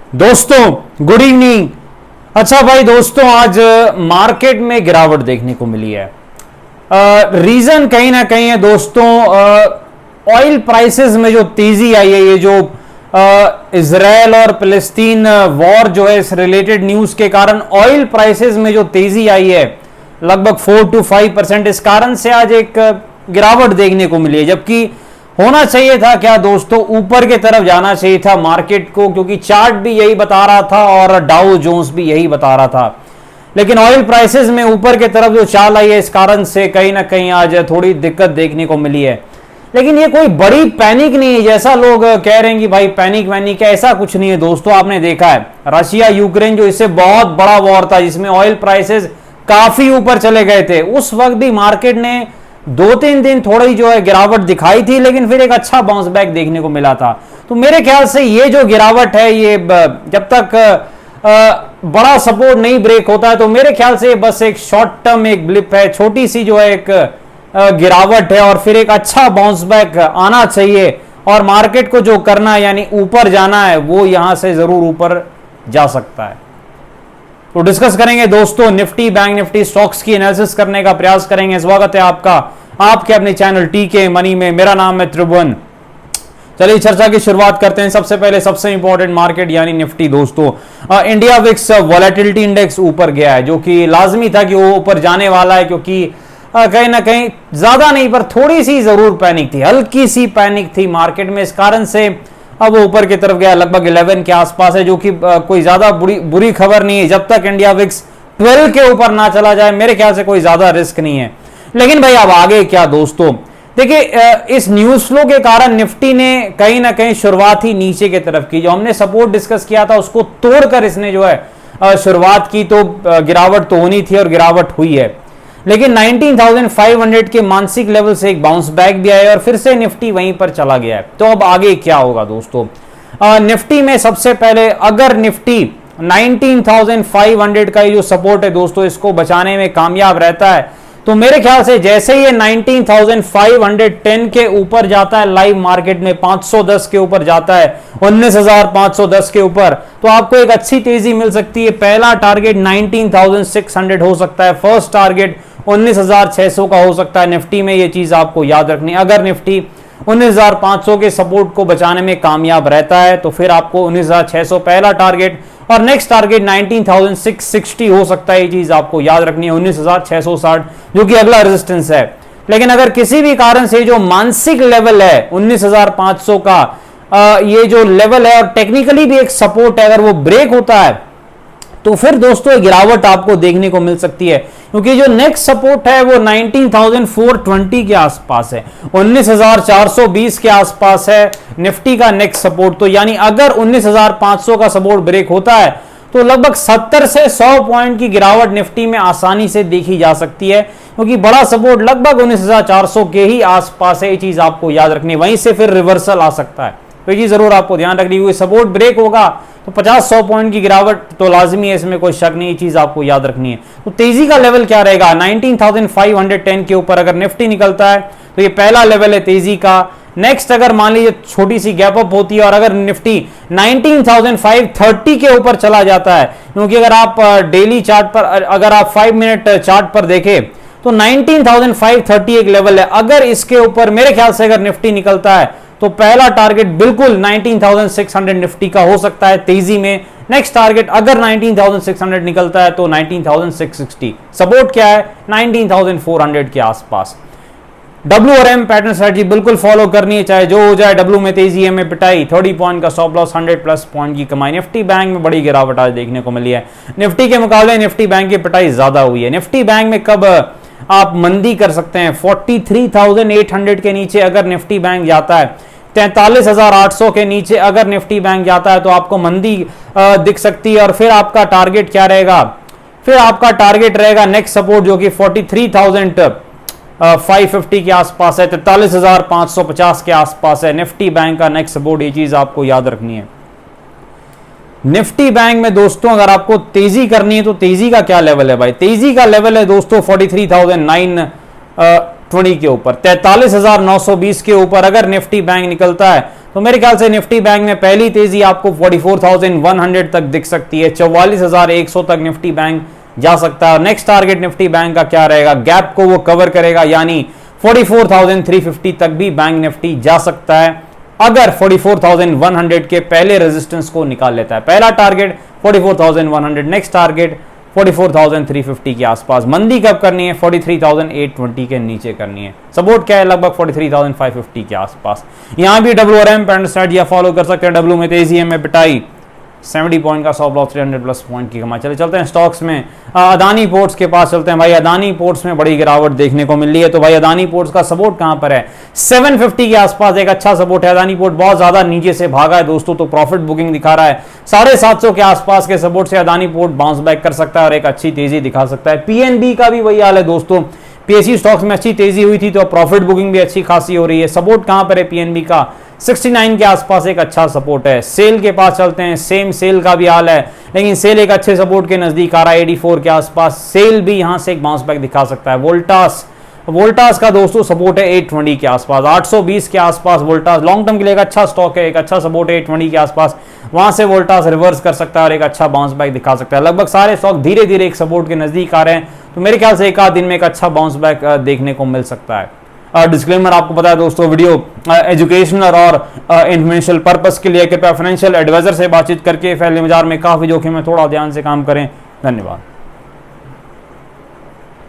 दोस्तों good evening. अच्छा भाई दोस्तों, आज मार्केट में गिरावट देखने को मिली है। रीजन कहीं ना कहीं है दोस्तों, ऑयल प्राइसेस में जो तेजी आई है, ये जो इजराइल और फिलिस्तीन वॉर जो है, इस रिलेटेड न्यूज के कारण ऑयल प्राइसेस में जो तेजी आई है लगभग 4 to 5%, इस कारण से आज एक गिरावट देखने को मिली है। जबकि होना चाहिए था क्या दोस्तों, ऊपर के तरफ जाना चाहिए था मार्केट को, क्योंकि चार्ट भी यही बता रहा था और डाउ जोन्स भी यही बता रहा था। लेकिन ऑयल प्राइसेस में ऊपर के तरफ जो चाल आई है, इस कारण से कहीं ना कहीं आज थोड़ी दिक्कत देखने को मिली है। लेकिन ये कोई बड़ी पैनिक नहीं है जैसा लोग कह रहे हैं कि भाई पैनिक वैनिक है, ऐसा कुछ नहीं है दोस्तों। आपने देखा है रशिया यूक्रेन जो इससे बहुत बड़ा वॉर था, जिसमें ऑयल प्राइसेस काफी ऊपर चले गए थे, उस वक्त भी मार्केट ने 2-3 दिन थोड़ी जो है गिरावट दिखाई थी, लेकिन फिर एक अच्छा बाउंस बैक देखने को मिला था। तो मेरे ख्याल से ये जो गिरावट है, ये जब तक बड़ा सपोर्ट नहीं ब्रेक होता है, तो मेरे ख्याल से बस एक शॉर्ट टर्म एक ब्लिप है, छोटी सी जो है एक गिरावट है, और फिर एक अच्छा बाउंस बैक आना चाहिए। और मार्केट को जो करना है यानी ऊपर जाना है, वो यहां से जरूर ऊपर जा सकता है। तो डिस्कस करेंगे दोस्तों निफ्टी बैंक निफ्टी स्टॉक्स की एनालिसिस करने का प्रयास करेंगे। स्वागत है आपका आपके अपने चैनल टीके मनी में। मेरा नाम है त्रिभुवन। चलिए चर्चा की शुरुआत करते हैं। सबसे पहले सबसे इंपॉर्टेंट मार्केट यानी निफ्टी दोस्तों, इंडिया विक्स वॉलेटिलिटी इंडेक्स ऊपर गया है, जो कि लाजमी था कि वो ऊपर जाने वाला है, क्योंकि कहीं ना कहीं ज्यादा नहीं पर थोड़ी सी जरूर पैनिक थी, हल्की सी पैनिक थी मार्केट में, इस कारण से अब वो ऊपर की तरफ गया, लगभग 11 के आसपास है, जो कि कोई ज्यादा बुरी खबर नहीं है। जब तक इंडिया विक्स 12 के ऊपर ना चला जाए, मेरे ख्याल से कोई ज्यादा रिस्क नहीं है। लेकिन भाई अब आगे क्या दोस्तों, देखिए इस न्यूज फ्लो के कारण निफ्टी ने कहीं ना कहीं शुरुआत ही नीचे की तरफ की, जो हमने सपोर्ट डिस्कस किया था उसको तोड़कर इसने जो है शुरुआत की, तो गिरावट तो होनी थी और गिरावट हुई है। लेकिन 19,500 के मानसिक लेवल से एक बाउंस बैक भी आया और फिर से निफ्टी वहीं पर चला गया है। तो अब आगे क्या होगा दोस्तों, निफ्टी में सबसे पहले अगर निफ्टी 19,500 का ये जो सपोर्ट है दोस्तों, इसको बचाने में कामयाब रहता है, तो मेरे ख्याल से जैसे ही 19,510 के ऊपर जाता है लाइव मार्केट में, 510 के ऊपर जाता है, 19,510 के ऊपर, तो आपको एक अच्छी तेजी मिल सकती है। पहला टारगेट 19,600 हो सकता है, फर्स्ट टारगेट 19,600 का हो सकता है। निफ्टी में ये चीज आपको याद रखनी है। अगर निफ्टी 19,500 के सपोर्ट को बचाने में कामयाब रहता है, तो फिर आपको 19,600 पहला टारगेट और नेक्स्ट टारगेट 19,660 हो सकता है। ये चीज आपको याद रखनी है, 19,660 जो कि अगला रेजिस्टेंस है। लेकिन अगर किसी भी कारण से जो मानसिक लेवल है 19,500 का, ये जो लेवल है और टेक्निकली भी एक सपोर्ट है, अगर वो ब्रेक होता है तो फिर दोस्तों गिरावट आपको देखने को मिल सकती है, क्योंकि जो नेक्स्ट सपोर्ट है वो 19,420 के आसपास है, 19,420 के आसपास है निफ्टी का नेक्स्ट सपोर्ट। तो यानी अगर 19,500 का सपोर्ट ब्रेक होता है, तो लगभग 70 से 100 पॉइंट की गिरावट निफ्टी में आसानी से देखी जा सकती है, क्योंकि बड़ा सपोर्ट लगभग 19,400 के ही आसपास है। ये चीज आपको याद रखनी है, वहीं से फिर रिवर्सल आ सकता है, तो ये चीज जरूर आपको ध्यान रखनी है। सपोर्ट ब्रेक होगा तो 50-100 पॉइंट की गिरावट तो लाजमी है, इसमें कोई शक नहीं, ये चीज आपको याद रखनी है। तो तेजी का लेवल क्या रहेगा, 19,510 के ऊपर अगर निफ्टी निकलता है तो ये पहला लेवल है तेजी का। नेक्स्ट अगर मान लीजिए छोटी सी गैप अप होती है और अगर निफ्टी 19,530 के ऊपर चला जाता है, क्योंकि अगर आप डेली चार्ट पर, अगर आप 5 मिनट चार्ट पर देखें तो 19,530 एक लेवल है। अगर इसके ऊपर मेरे ख्याल से अगर निफ्टी निकलता है, तो पहला टारगेट बिल्कुल 19,600 निफ्टी का हो सकता है तेजी में। नेक्स्ट टारगेट अगर 19,600 निकलता है तो 19,660। सपोर्ट क्या है 19,400 के आसपास। डब्ल्यू और एम पैटर्न स्ट्रेटजी बिल्कुल फॉलो करनी है, चाहे जो हो जाए। डब्ल्यू में तेजी, एम में पिटाई, 30 पॉइंट का स्टॉप लॉस, 100 प्लस पॉइंट की कमाई। निफ्टी बैंक में बड़ी गिरावट आज देखने को मिली है। निफ्टी के मुकाबले निफ्टी बैंक की पिटाई ज्यादा हुई है। निफ्टी बैंक में कब आप मंदी कर सकते हैं, 43,800 के नीचे अगर निफ्टी बैंक जाता है, 43,800 के नीचे अगर निफ्टी बैंक जाता है, तो आपको मंदी दिख सकती है। और फिर आपका टारगेट क्या रहेगा, फिर आपका टारगेट रहेगा नेक्स्ट सपोर्ट जो कि 43,550 के आसपास है, 43,550 के आसपास है निफ्टी बैंक का नेक्स्ट सपोर्ट। ये चीज आपको याद रखनी है। निफ्टी बैंक में दोस्तों अगर आपको तेजी करनी है, तो तेजी का क्या लेवल है भाई, तेजी का लेवल है दोस्तों 43,920 के ऊपर, 43,920 के ऊपर अगर निफ्टी बैंक निकलता है, तो मेरे ख्याल से निफ्टी बैंक में पहली तेजी आपको 44,100 तक दिख सकती है, 44,100 तक निफ्टी बैंक जा सकता है। नेक्स्ट टारगेट निफ्टी बैंक का क्या रहेगा, गैप को वो कवर करेगा, यानी 44,350 तक भी बैंक निफ्टी जा सकता है अगर 44,100 के पहले रेजिस्टेंस को निकाल लेता है। पहला टारगेट 44,100, नेक्स्ट टारगेट 44,350 के आसपास। मंदी कब करनी है, 43,820 के नीचे करनी है। सपोर्ट क्या है, लगभग 43,550 के आसपास। यहां भी WRM पैटर्न स्ट्रेटजी फॉलो कर सकते हैं। डब्ल्यू में तेजी है, में पिटाई, 70 पॉइंट का स्टॉप लॉस, 300 प्लस पॉइंट की कमाई। चलते हैं स्टॉक्स में, अदानी पोर्ट्स के पास चलते हैं भाई। अदानी पोर्ट्स में बड़ी गिरावट देखने को मिल रही है, तो भाई अदानी पोर्ट्स का सपोर्ट कहां पर है, 750 के आसपास एक अच्छा सपोर्ट है। अदानी पोर्ट बहुत ज्यादा नीचे से भागा है दोस्तों, तो प्रॉफिट बुकिंग दिखा रहा है। 750 के आसपास के सपोर्ट से अदानी पोर्ट बाउंस बैक कर सकता है और एक अच्छी तेजी दिखा सकता है। पीएनबी का भी वही हाल है दोस्तों, पीएसयू स्टॉक्स में अच्छी तेजी हुई थी, तो प्रॉफिट बुकिंग भी अच्छी खासी हो रही है। सपोर्ट कहां पर है पीएनबी का, 69 के आसपास एक अच्छा सपोर्ट है। सेल के पास चलते हैं, सेम सेल का भी हाल है, लेकिन सेल एक अच्छे सपोर्ट के नजदीक आ रहा है, 84 के आसपास। सेल भी यहां से एक बाउंस बैक दिखा सकता है। वोल्टास का दोस्तों सपोर्ट है 820 के आसपास, 820 के आसपास। वोल्टास लॉन्ग टर्म के लिए एक अच्छा स्टॉक है, एक अच्छा सपोर्ट है 820 के आसपास। वहां से वोल्टास रिवर्स कर सकता है और एक अच्छा बाउंस बैक दिखा सकता है। लगभग सारे स्टॉक धीरे धीरे एक सपोर्ट के नजदीक आ रहे हैं, तो मेरे ख्याल से एक आध दिन में एक अच्छा बाउंस बैक देखने को मिल सकता है। डिस्क्लेमर आपको पता है दोस्तों, वीडियो एजुकेशनल और इन्फॉर्मेशनल पर्पस के लिए, कृपया फाइनेंशियल एडवाइजर से बातचीत करके फैले बाजार में काफी जोखिम है, थोड़ा ध्यान से काम करें। धन्यवाद।